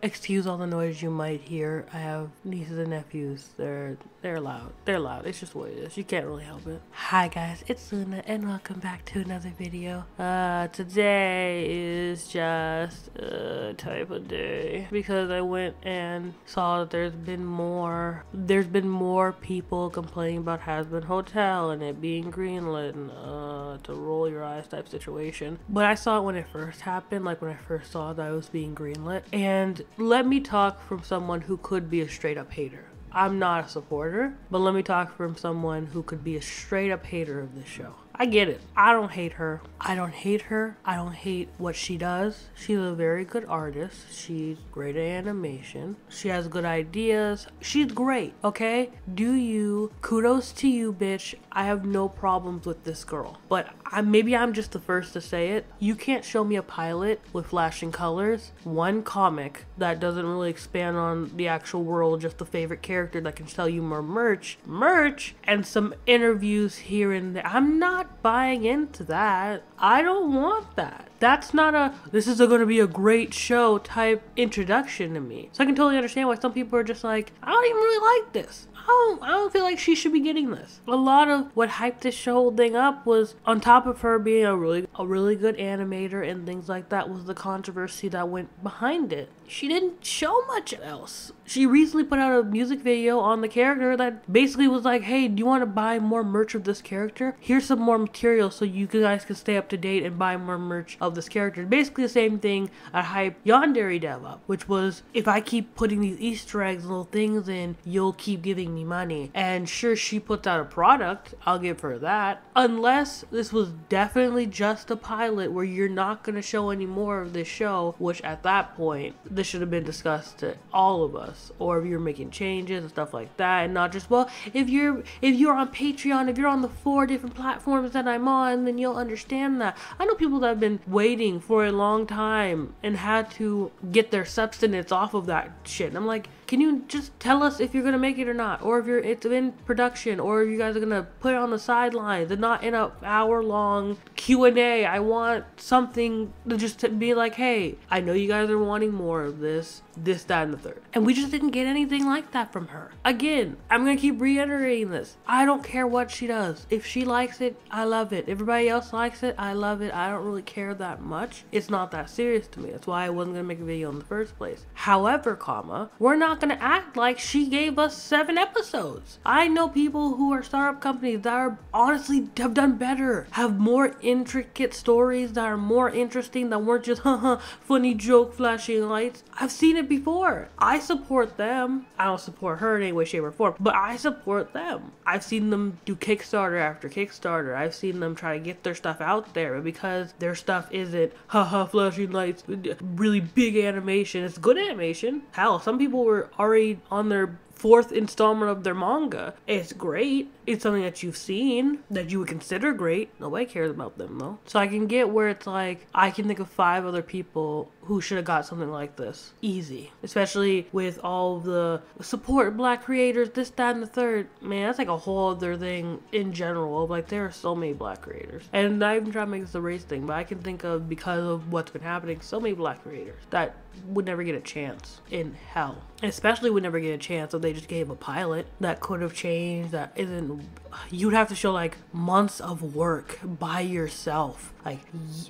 Excuse all the noise you might hear. I have nieces and nephews. They're loud. They're loud. It's just what it is. You can't really help it. Hi guys, it's Luna and welcome back to another video. Today is just a type of day because I went and saw that there's been more people complaining about Hazbin Hotel and it being greenlit and to roll your eyes type situation. But I saw it when it first happened, like when I first saw that it was being greenlit. And let me talk from someone who could be a straight up hater. I'm not a supporter, but let me talk from someone who could be a straight up hater of this show. I get it. I don't hate her. I don't hate what she does. She's a very good artist. She's great at animation. She has good ideas. She's great, okay? Kudos to you, bitch. I have no problems with this girl. But maybe I'm just the first to say it. You can't show me a pilot with flashing colors, one comic that doesn't really expand on the actual world, just the favorite character that can sell you more merch, and some interviews here and there. I'm not buying into that. I don't want that. That's not this is going to be a great show type introduction to me. So I can totally understand why some people are just like, I don't even really like this. I don't feel like she should be getting this. A lot of what hyped this whole thing up was, on top of her being a really good animator and things like that, was the controversy that went behind it. She didn't show much else. She recently put out a music video on the character that basically was like, hey, do you want to buy more merch of this character? Here's some more material so you guys can stay up to date and buy more merch of this character. Basically the same thing I hyped Yandere Dev up, which was, if I keep putting these Easter eggs and little things in, you'll keep giving me money. And sure, she puts out a product, I'll give her that. Unless this was definitely just a pilot where you're not going to show any more of this show, which at that point, this should have been discussed to all of us. Or if you're making changes and stuff like that, and not just, well, if you're on Patreon, if you're on the 4 different platforms that I'm on, then you'll understand that. I know people that have been waiting for a long time and had to get their substance off of that shit. And I'm like, can you just tell us if you're gonna make it or not, or if it's in production, or if you guys are gonna put it on the sidelines and not in a hour-long Q&A? I want something to just to be like, hey, I know you guys are wanting more of this, that, and the third. And we just didn't get anything like that from her. Again, I'm gonna keep reiterating this. I don't care what she does. If she likes it, I love it. Everybody else likes it, I love it. I don't really care that much. It's not that serious to me. That's why I wasn't gonna make a video in the first place. However, we're not gonna act like she gave us 7 episodes. I know people who are startup companies that are honestly have done better, have more intricate stories that are more interesting, that weren't just funny joke flashing lights. I've seen it before. I support them. I don't support her in any way, shape, or form, but I support them. I've seen them do Kickstarter after Kickstarter. I've seen them try to get their stuff out there, but because their stuff isn't flashing lights, really big animation. It's good animation. Hell, some people were already on their 4th installment of their manga. It's great. It's something that you've seen, that you would consider great. Nobody cares about them though. So I can get where it's like, I can think of 5 other people who should have got something like this. Easy. Especially with all the support black creators, this, that, and the third. Man, that's like a whole other thing in general. Like, there are so many black creators. And not even trying to make this a race thing, but I can think of, because of what's been happening, so many black creators that would never get a chance in hell. Especially would never get a chance if they just gave a pilot that could have changed, that isn't, you'd have to show like months of work by yourself, like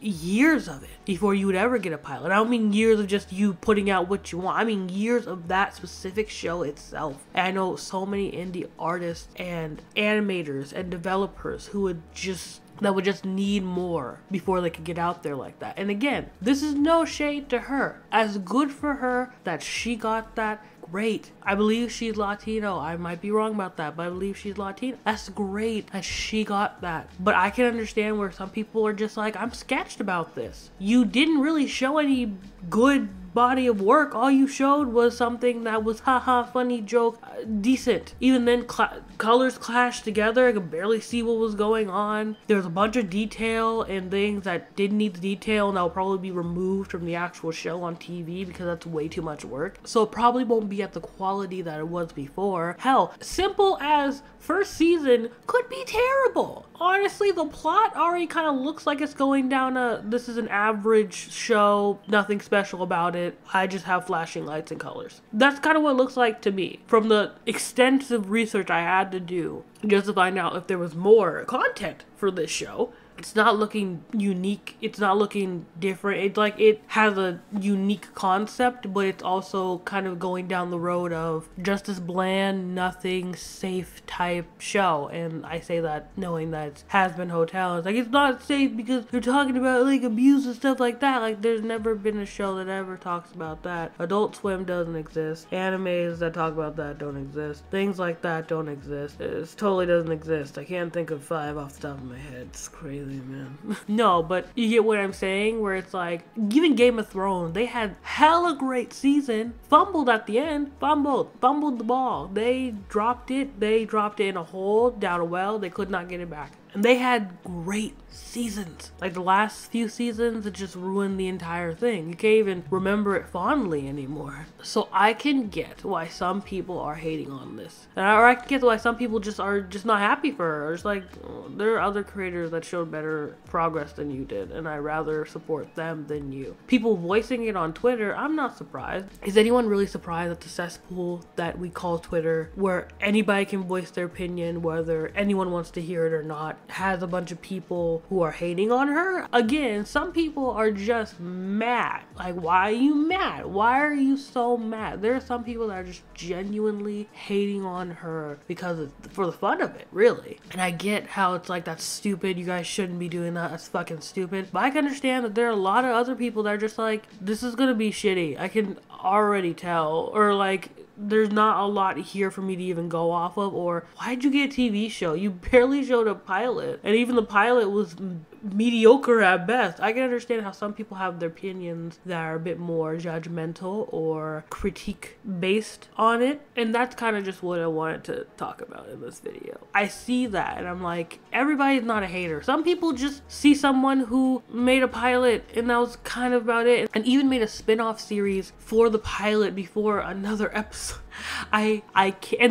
years of it before you would ever get a pilot. I don't mean years of just you putting out what you want. I mean years of that specific show itself. And I know so many indie artists and animators and developers who would just need more before they could get out there like that. And again, this is no shade to her. As good for her that she got that, great. I believe she's Latino. I might be wrong about that, but I believe she's Latino. That's great that she got that. But I can understand where some people are just like, I'm sketched about this. You didn't really show any good body of work. All you showed was something that was funny joke, decent. Even then, colors clashed together. I could barely see what was going on. There was a bunch of detail and things that didn't need the detail, and that will probably be removed from the actual show on TV because that's way too much work. So it probably won't be at the quality that it was before. Hell, simple as first season could be terrible. Honestly, the plot already kind of looks like it's going down this is an average show, nothing special about it. it. I just have flashing lights and colors. That's kind of what it looks like to me from the extensive research I had to do just to find out if there was more content for this show. It's not looking unique. It's not looking different. It's like it has a unique concept, but it's also kind of going down the road of just this bland, nothing, safe type show. And I say that knowing that it's Hazbin Hotel. It's like, it's not safe because you're talking about like abuse and stuff like that. Like, there's never been a show that ever talks about that. Adult Swim doesn't exist. Animes that talk about that don't exist. Things like that don't exist. It totally doesn't exist. I can't think of 5 off the top of my head. It's crazy, man. No, but you get what I'm saying, where it's like, even Game of Thrones, they had hella great season, fumbled at the end, fumbled the ball. They dropped it in a hole, down a well, they could not get it back. And they had great seasons. Like the last few seasons, it just ruined the entire thing. You can't even remember it fondly anymore. So I can get why some people are hating on this. Or I can get why some people are just not happy for her. It's like, there are other creators that showed better progress than you did, and I'd rather support them than you. People voicing it on Twitter, I'm not surprised. Is anyone really surprised at the cesspool that we call Twitter, where anybody can voice their opinion, whether anyone wants to hear it or not, has a bunch of people who are hating on her? Again, some people are just mad. Like, why are you mad? Why are you so mad? There are some people that are just genuinely hating on her because for the fun of it, really. And I get how it's like, that's stupid. You guys shouldn't be doing that. That's fucking stupid. But I can understand that there are a lot of other people that are just like, this is gonna be shitty. I can already tell. Or like, there's not a lot here for me to even go off of. Or why'd you get a TV show? You barely showed a pilot, and even the pilot was mediocre at best. I can understand how some people have their opinions that are a bit more judgmental or critique based on it, and that's kind of just what I wanted to talk about in this video. I see that and I'm like, everybody's not a hater. Some people just see someone who made a pilot and that was kind of about it, and even made a spin-off series for the pilot before another episode. And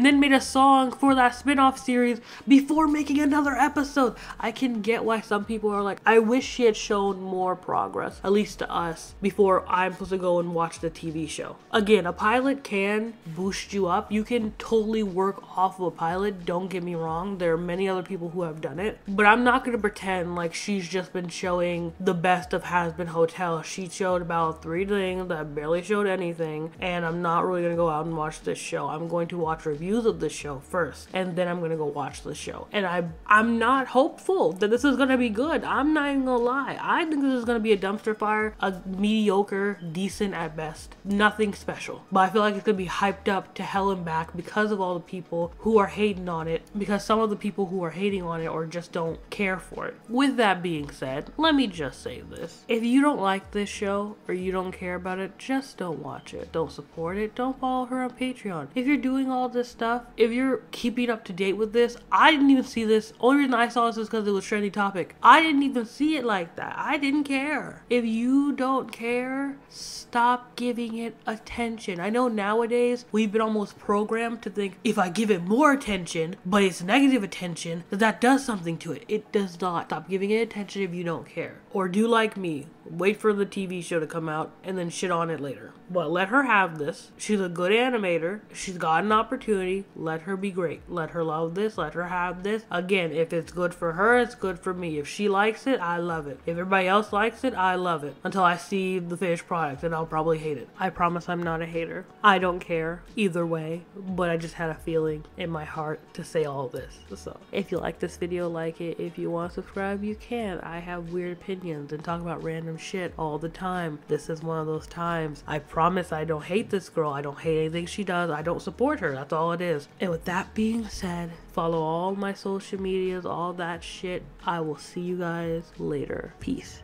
then made a song for that spin-off series before making another episode. I can get why some people are like, I wish she had shown more progress, at least to us, before I'm supposed to go and watch the TV show. Again, a pilot can boost you up. You can totally work off of a pilot, don't get me wrong. There are many other people who have done it, but I'm not gonna pretend like she's just been showing the best of Hazbin Hotel. She showed about 3 things that barely showed anything, and I'm not really gonna go out and watch this show. I'm going to watch reviews of the show first, and then I'm gonna go watch the show. And I'm not hopeful that this is gonna be good. I'm not even gonna lie. I think this is gonna be a dumpster fire, a mediocre, decent at best, nothing special. But I feel like it's gonna be hyped up to hell and back because of all the people who are hating on it, because some of the people who are hating on it or just don't care for it. With that being said, let me just say this. If you don't like this show or you don't care about it, just don't watch it. Don't support it. Don't follow her on Patreon. If you're doing all this stuff, if you're keeping up to date with this, I didn't even see this. Only reason I saw this is because it was trending topic. I didn't even see it like that. I didn't care. If you don't care, stop giving it attention. I know nowadays we've been almost programmed to think if I give it more attention, but it's negative attention, that does something to it. It does not. Stop giving it attention if you don't care. Or do like me. Wait for the TV show to come out and then shit on it later. But let her have this. She's a good animator. She's got an opportunity. Let her be great. Let her love this. Let her have this. Again, if it's good for her, it's good for me. If she likes it, I love it. If everybody else likes it, I love it. Until I see the finished product, and I'll probably hate it. I promise I'm not a hater. I don't care either way, but I just had a feeling in my heart to say all this. So if you like this video, like it. If you want to subscribe, you can. I have weird opinions and talk about random shit all the time. This is one of those times. I promise I don't hate this girl. I don't hate anything she does. I don't support her. That's all it is. And with that being said, follow all my social medias, all that shit. I will see you guys later. Peace.